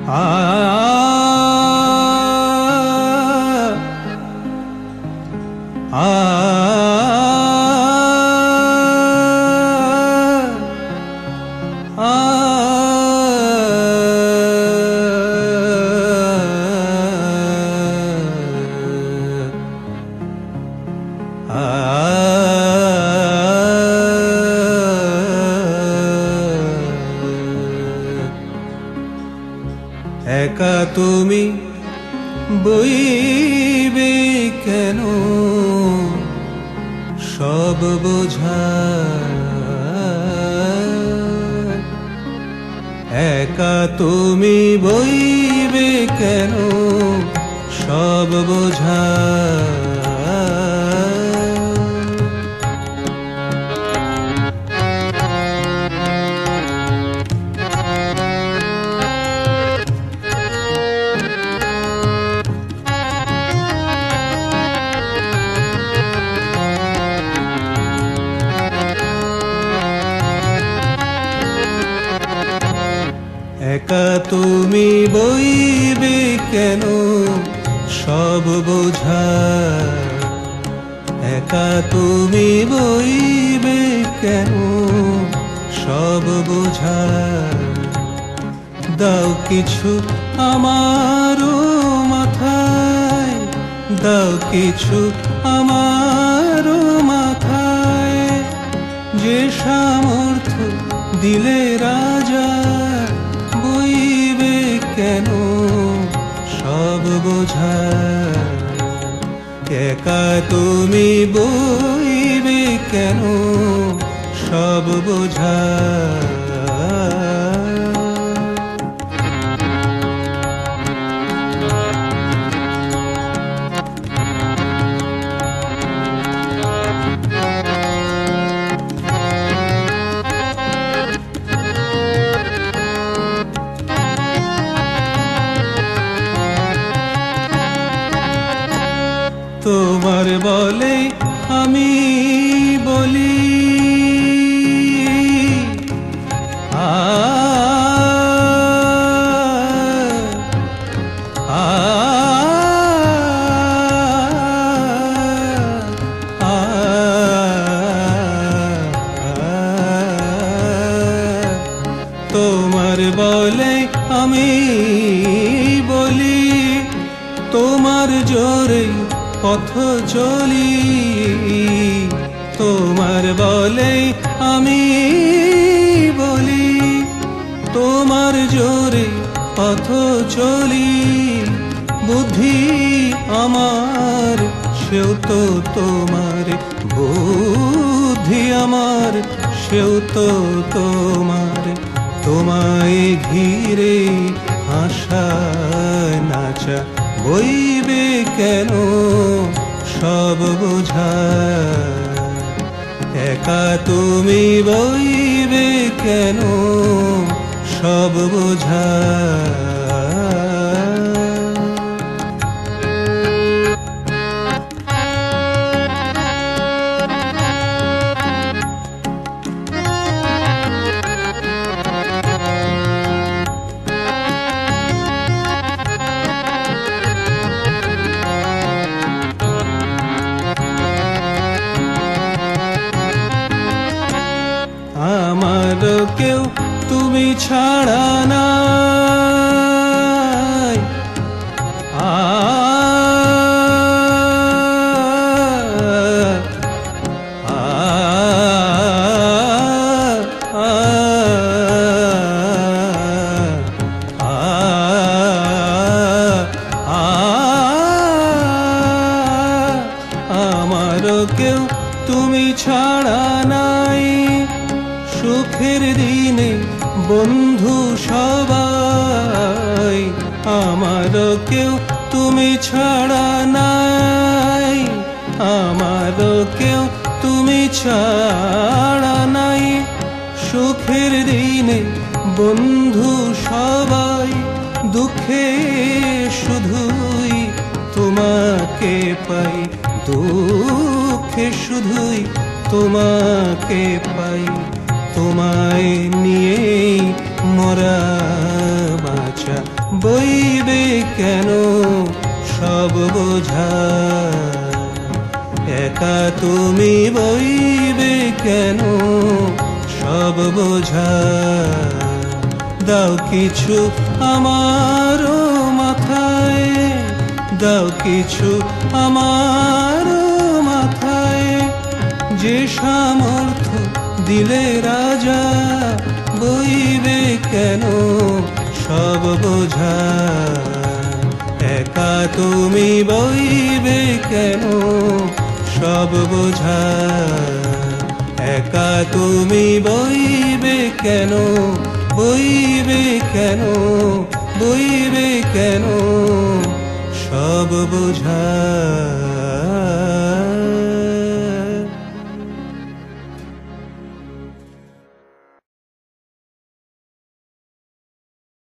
একা তুমি বইবে কেন সব বোঝা, একা তুমি বইবে কেন সব বোঝা। একা তুমি বইবে কেন সব বোঝা, একা তুমি বইবে কেন সব বোঝা। দাও কিছু আমারও মাথায়, দাও কিছু আমারও মাথায়, যে সামর্থ্য দিলে রাজা বইবে কেন সব বোঝা। একা তুমি বইবে কেন সব বোঝা। তোমার বলে আমি বলি, তোমার বলে আমি বলি, তোমার জোরে পথ চলি, তোমার বলে আমি বলি, তোমার জোরে পথ চলি। বুদ্ধি আমার সেও তো তোমার, বুদ্ধি আমার সেও তো তোমার। তোমায় ঘিরে হাসা নাচা বইবে কেন সব বোঝা। একা তুমি বইবে কেন সব বোঝা। আমার কেউ তুমি ছাড়া নাই, আমার কেউ তুমি ছাড়া নাই। সুখের দিনে বন্ধু সবাই, আমার কেউ তুমি ছাড়া নাই, আমার কেউ তুমি ছাড়া নাই। সুখের দিনে বন্ধু সবাই, দুঃখে শুধুই তোমাকে পাই, দুঃখে শুধুই তোমাকে পাই। তোমায় নিয়ে মরা বাঁচা কেন সব বোঝা? একা তুমি বইবে কেন সব বোঝা? দাও কিছু আমার মাথায়, দাও কিছু আমার মাথায়, যে সামর্থ্য দিলে রাজা, বইবে কেন সব বোঝা? একা তুমি বইবে কেন সব বোঝা? একা তুমি বইবে কেন, বইবে কেন, বইবে কেন সব বোঝা?